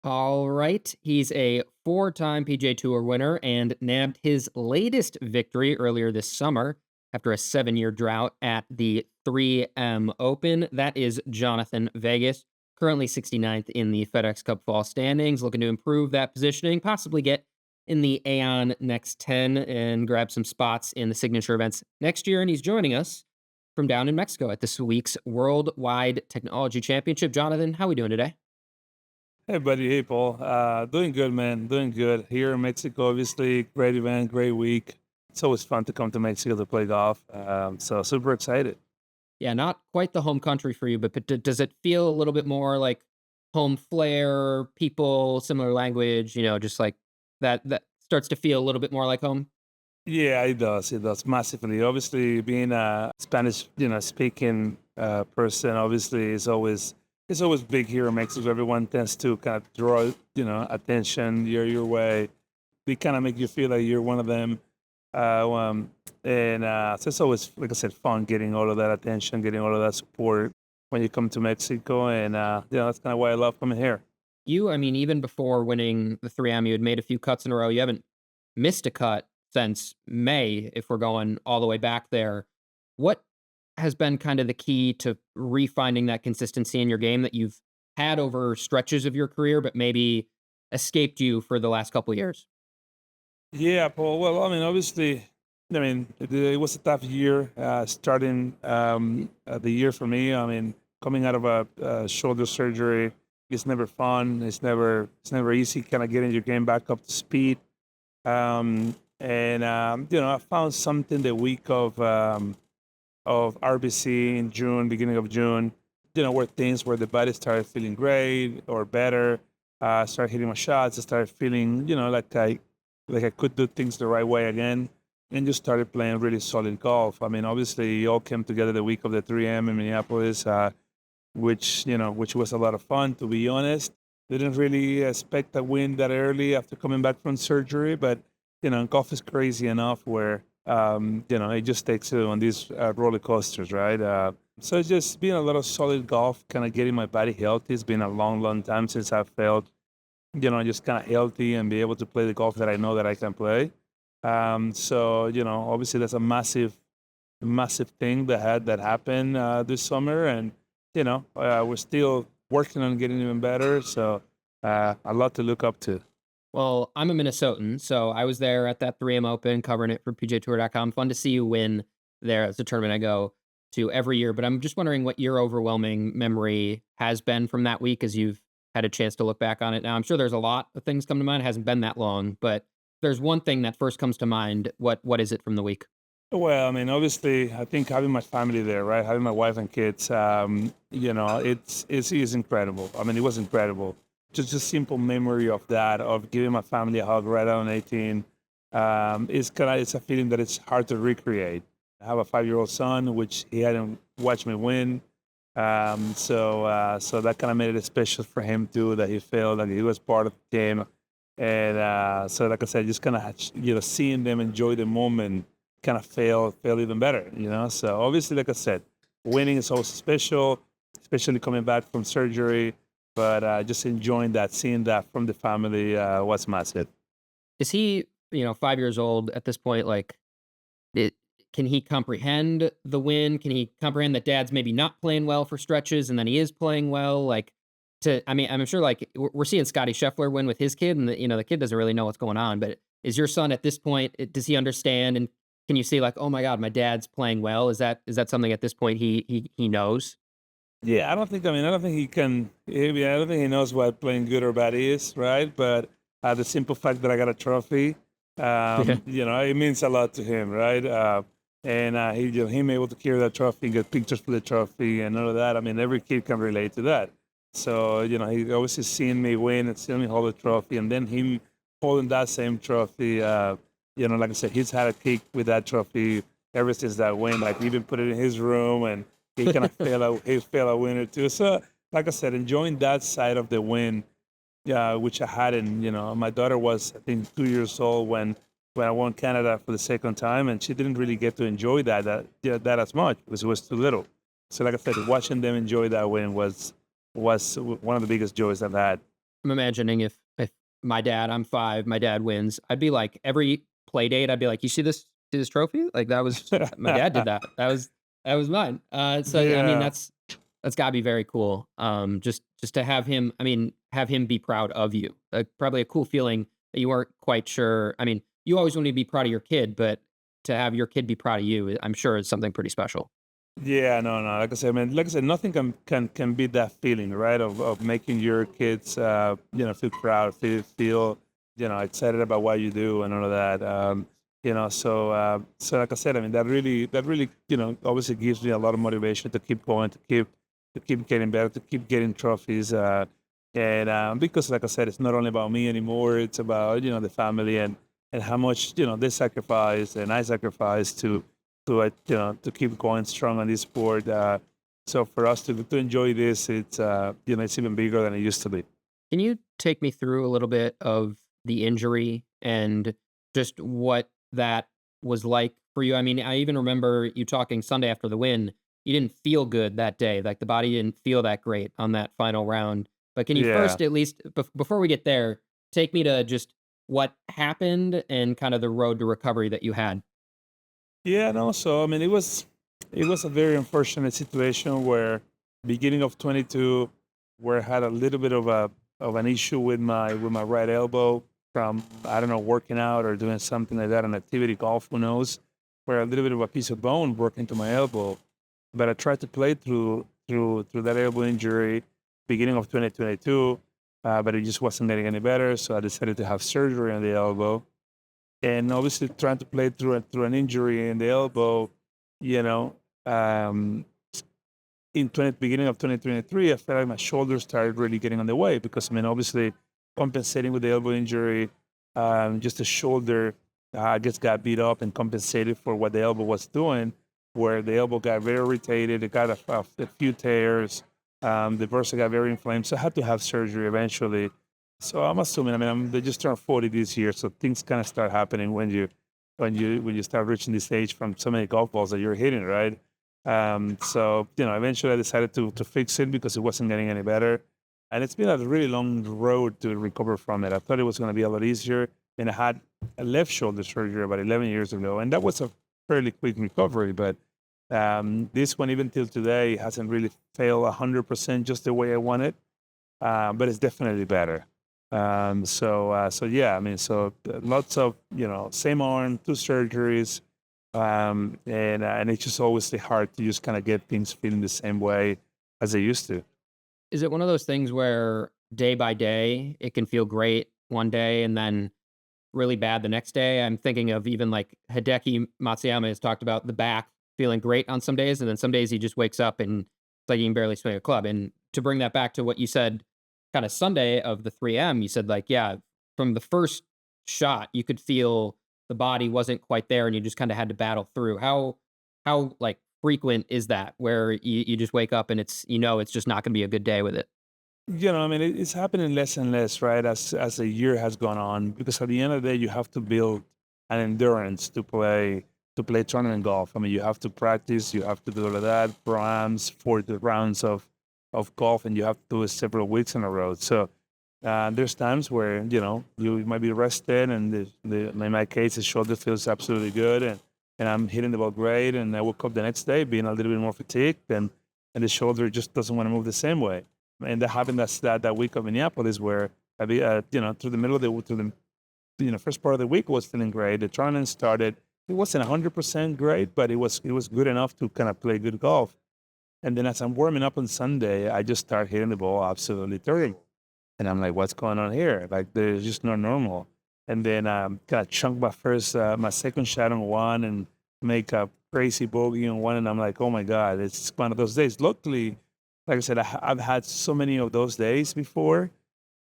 All right. He's a four-time PGA Tour winner and nabbed his latest victory earlier this summer after a 7-year drought at the 3M Open. That is Jhonattan Vegas, currently 69th in the FedEx Cup fall standings, looking to improve that positioning, possibly get in the Aon next 10 and grab some spots in the signature events next year. And he's joining us from down in Mexico at this week's Worldwide Technology Championship. Jonathan, how are we doing today? Hey, buddy. Hey, Paul. Doing good, man. Doing good. Here in Mexico, obviously, great event, great week. It's always fun to come to Mexico to play golf. So super excited. Yeah, not quite the home country for you, but does it feel a little bit more like home flair, people, similar language, just like that starts to feel a little bit more like home? Yeah, it does. It does massively. Obviously, being a Spanish, speaking person, obviously, is always big here in Mexico. Everyone tends to kind of draw, attention your way. They kind of make you feel like you're one of them. So it's always, like I said, fun getting all of that attention, getting all of that support when you come to Mexico. And, that's kind of why I love coming here. I mean, even before winning the 3M, you had made a few cuts in a row. You haven't missed a cut since May, if we're going all the way back there. What has been kind of the key to refinding that consistency in your game that you've had over stretches of your career, but maybe escaped you for the last couple years? Yeah, Paul. Well, I mean, obviously, it was a tough year starting the year for me. I mean, coming out of a shoulder surgery, it's never fun. It's never easy. Kind of getting your game back up to speed. I found something the week of RBC in June, beginning of June. Where the body started feeling great or better. Started hitting my shots. I started feeling, like I could do things the right way again, and just started playing really solid golf. I mean, obviously, it all came together the week of the 3M in Minneapolis, which was a lot of fun. To be honest, didn't really expect a win that early after coming back from surgery, but golf is crazy enough where it just takes you on these roller coasters, right? So it's just been a lot of solid golf, kind of getting my body healthy. It's been a long, long time since I've felt just kind of healthy and be able to play the golf that I know that I can play. Obviously that's a massive, massive thing that happened this summer, and we're still working on getting even better. So a lot to look up to. Well, I'm a Minnesotan, so I was there at that 3M Open covering it for PGAtour.com. Fun to see you win there. It's a tournament I go to every year, but I'm just wondering what your overwhelming memory has been from that week as you've had a chance to look back on it now. I'm sure there's a lot of things come to mind. It hasn't been that long, but if there's one thing that first comes to mind. What is it from the week? Well, I mean, obviously, I think having my family there, right, having my wife and kids, it's incredible. I mean, it was incredible. Just a simple memory of that, of giving my family a hug right on 18, it's a feeling that it's hard to recreate. I have a 5-year-old son, which he hadn't watched me win, so that kind of made it special for him too, that he felt like he was part of the game, and so like I said, just kind of seeing them enjoy the moment kind of felt even better. So obviously, like I said, winning is always special, especially coming back from surgery. But just enjoying that, seeing that from the family was massive. Is he, 5 years old at this point? Like, it, can he comprehend the win? Can he comprehend that dad's maybe not playing well for stretches and then he is playing well? Like, I mean, I'm sure like we're seeing Scotty Scheffler win with his kid, and the kid doesn't really know what's going on. But is your son at this point? Does he understand? And can you see like, oh my God, my dad's playing well? Is that something at this point he knows? Yeah, I don't think he can. I don't think he knows what playing good or bad is, right? But the simple fact that I got a trophy, Yeah. it means a lot to him, right? Him able to carry that trophy, get pictures for the trophy, and all of that. I mean, every kid can relate to that. So he always is seeing me win and seeing me hold the trophy, and then him holding that same trophy. Like I said, he's had a kick with that trophy ever since that win. Like he even put it in his room, and he kind of felt a winner too. So, like I said, enjoying that side of the win, yeah, which I hadn't. My daughter was, I think, 2 years old when I won Canada for the second time, and she didn't really get to enjoy that as much because it was too little. So, like I said, watching them enjoy that win was one of the biggest joys I've had. I'm imagining if my dad, I'm 5, my dad wins, I'd be like, every play date, I'd be like, "You see this trophy? Like, that was my dad did that. That was mine." So, I mean, Yeah. that's gotta be very cool. Just to have him, I mean, have him be proud of you. Probably a cool feeling that you weren't quite sure. I mean, you always want to be proud of your kid, but to have your kid be proud of you, I'm sure is something pretty special. Yeah, no, no. Like I said, man, like I said, nothing can beat that feeling, right? Of making your kids, feel proud, feel, excited about what you do and all of that. So like I said, I mean, that really, obviously gives me a lot of motivation to keep going, to keep getting better, to keep getting trophies. And Because, like I said, it's not only about me anymore. It's about the family and how much they sacrifice and I sacrifice to keep going strong on this sport. So for us to enjoy this, it's even bigger than it used to be. Can you take me through a little bit of the injury and just what that was like for you? I mean, I even remember you talking Sunday after the win. You didn't feel good that day. Like the body didn't feel that great on that final round. But can you Yeah, first, at least before we get there, take me to just what happened and kind of the road to recovery that you had? yeah. No, so I mean, it was a very unfortunate situation where beginning of 22, where I had a little bit of an issue with my right elbow from, I don't know, working out or doing something like that, an activity, golf, who knows, where a little bit of a piece of bone broke into my elbow. But I tried to play through that elbow injury beginning of 2022, but it just wasn't getting any better. So I decided to have surgery on the elbow, and obviously trying to play through an injury in the elbow, you know, um, in beginning of 2023, I felt like my shoulders started really getting on the way because, I mean, obviously compensating with the elbow injury, just the shoulder, just got beat up and compensated for what the elbow was doing, where the elbow got very irritated, it got a few tears, the bursa got very inflamed, so I had to have surgery eventually. So I'm assuming, I mean, they just turned 40 this year, so things kind of start happening when you start reaching this age from so many golf balls that you're hitting, right? So eventually I decided to fix it because it wasn't getting any better, and it's been a really long road to recover from it. I thought it was going to be a lot easier, and I had a left shoulder surgery about 11 years ago, and that was a fairly quick recovery. But this one, even till today, hasn't really failed 100% just the way I want it, but it's definitely better. So yeah, I mean, lots of same arm, two surgeries, and it's just always hard to just kind of get things feeling the same way as they used to. Is it one of those things where day by day it can feel great one day and then really bad the next day? I'm thinking of even like Hideki Matsuyama has talked about the back feeling great on some days, and then some days he just wakes up and it's like he can barely swing a club. And to bring that back to what you said, kind of Sunday of the 3M, you said like, yeah, from the first shot, you could feel the body wasn't quite there, and you just kind of had to battle through. How like frequent is that where you just wake up and it's just not going to be a good day with it? I mean, it's happening less and less, right, as the year has gone on. Because at the end of the day, you have to build an endurance to play tournament golf. I mean, you have to practice, you have to do all of that, programs for the rounds of golf, and you have to do it several weeks in a row. So there's times where you might be rested, and in my case, the shoulder feels absolutely good, and I'm hitting the ball great, and I woke up the next day being a little bit more fatigued, and the shoulder just doesn't want to move the same way. And that happened that week of Minneapolis, where through the middle of the first part of the week was feeling great. The tournament started. It wasn't 100% great, but it was good enough to kind of play good golf. And then as I'm warming up on Sunday, I just start hitting the ball absolutely terrible. And I'm like, what's going on here? Like, there's just not normal. And then kind of chunk my second shot on one and make a crazy bogey on one. And I'm like, oh my God, it's one of those days. Luckily, like I said, I've had so many of those days before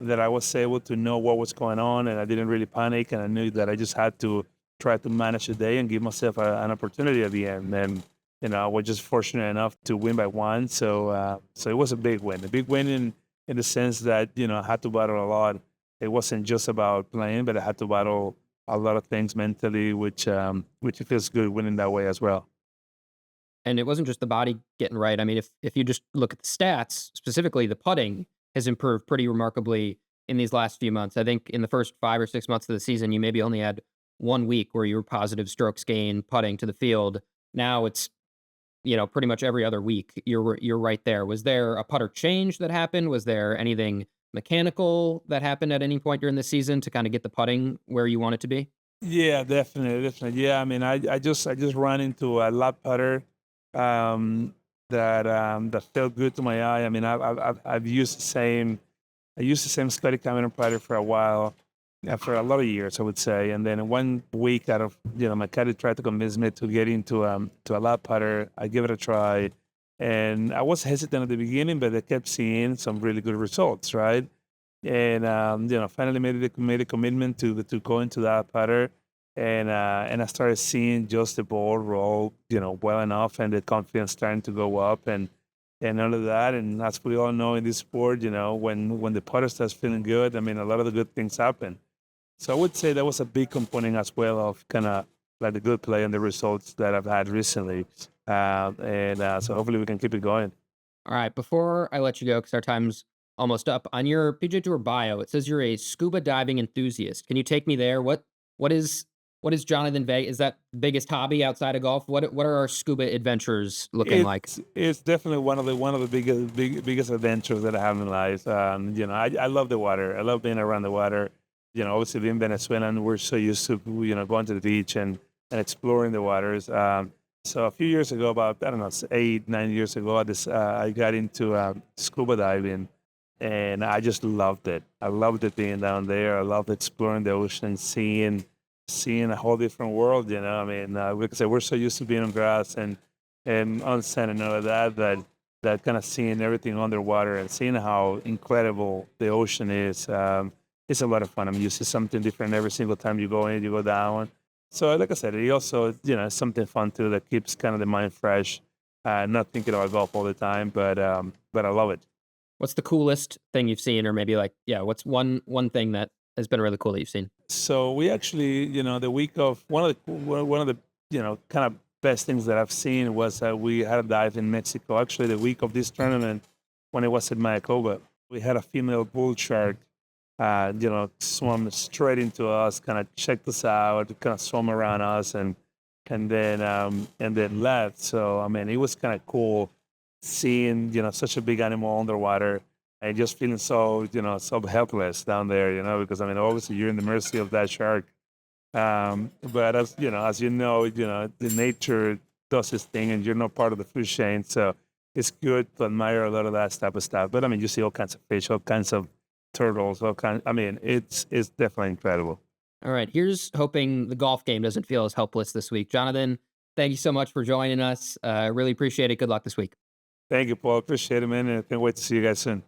that I was able to know what was going on, and I didn't really panic. And I knew that I just had to try to manage the day and give myself an opportunity at the end. And I was just fortunate enough to win by one. So it was a big win in the sense that I had to battle a lot. It wasn't just about playing, but I had to battle a lot of things mentally, which it feels good winning that way as well. And it wasn't just the body getting right. I mean, if you just look at the stats, specifically the putting has improved pretty remarkably. in these last few months. I think in the first 5 or 6 months of the season, you maybe only had 1 week where you were positive strokes gain putting to the field. Now it's pretty much every other week you're right there. Was there a putter change that happened? Was there anything mechanical that happened at any point during the season to kind of get the putting where you want it to be? Yeah, definitely, definitely. Yeah, I mean, I just ran into a lap putter that felt good to my eye. I mean, I've used the same I used the same Scotty Cameron putter for a while, for a lot of years, I would say. And then 1 week out of my caddy tried to convince me to get into to a lap putter. I give it a try, and I was hesitant at the beginning, but I kept seeing some really good results, right? And finally made a commitment to go into that putter, and I started seeing just the ball roll, well enough, and the confidence starting to go up, and all of that. And as we all know in this sport, when the putter starts feeling good, I mean, a lot of the good things happen. So I would say that was a big component as well of kind of like the good play and the results that I've had recently. And so hopefully we can keep it going. All right, before I let you go, because our time's almost up, on your PJ Tour bio, it says you're a scuba diving enthusiast. Can you take me there? What is Jonathan Vegas? Is that biggest hobby outside of golf? What are our scuba adventures looking like? It's definitely one of the biggest adventures that I have in life. I love the water. I love being around the water. Obviously being Venezuelan, we're so used to going to the beach and exploring the waters. So a few years ago, about I don't know, 8 9 years ago, I got into scuba diving, and I just loved it. I loved it being down there. I loved exploring the ocean, seeing a whole different world. I mean, like I said, we're so used to being on grass and on sand and all of that kind of seeing everything underwater and seeing how incredible the ocean is. It's a lot of fun. I mean, you see something different every single time you go in, you go down. So, like I said, it also, it's something fun too that keeps kind of the mind fresh. Not thinking about golf all the time, but I love it. What's the coolest thing you've seen, or maybe like, yeah, what's one thing that has been really cool that you've seen? So we actually, the week of one of the kind of best things that I've seen was we had a dive in Mexico. Actually, the week of this tournament, when it was at Mayakoba, we had a female bull shark, swam straight into us, kind of checked us out, kind of swam around us, and then left. So I mean, it was kind of cool seeing such a big animal underwater and just feeling so helpless down there, because I mean, obviously you're in the mercy of that shark. But as the nature does its thing, and you're not part of the food chain, so it's good to admire a lot of that type of stuff. But I mean, you see all kinds of fish, all kinds of turtles, all kind. I mean, it's definitely incredible. All right, here's hoping the golf game doesn't feel as helpless this week. Jonathan, thank you so much for joining us. Really appreciate it. Good luck this week. Thank you, Paul. Appreciate it, man, and I can't wait to see you guys soon.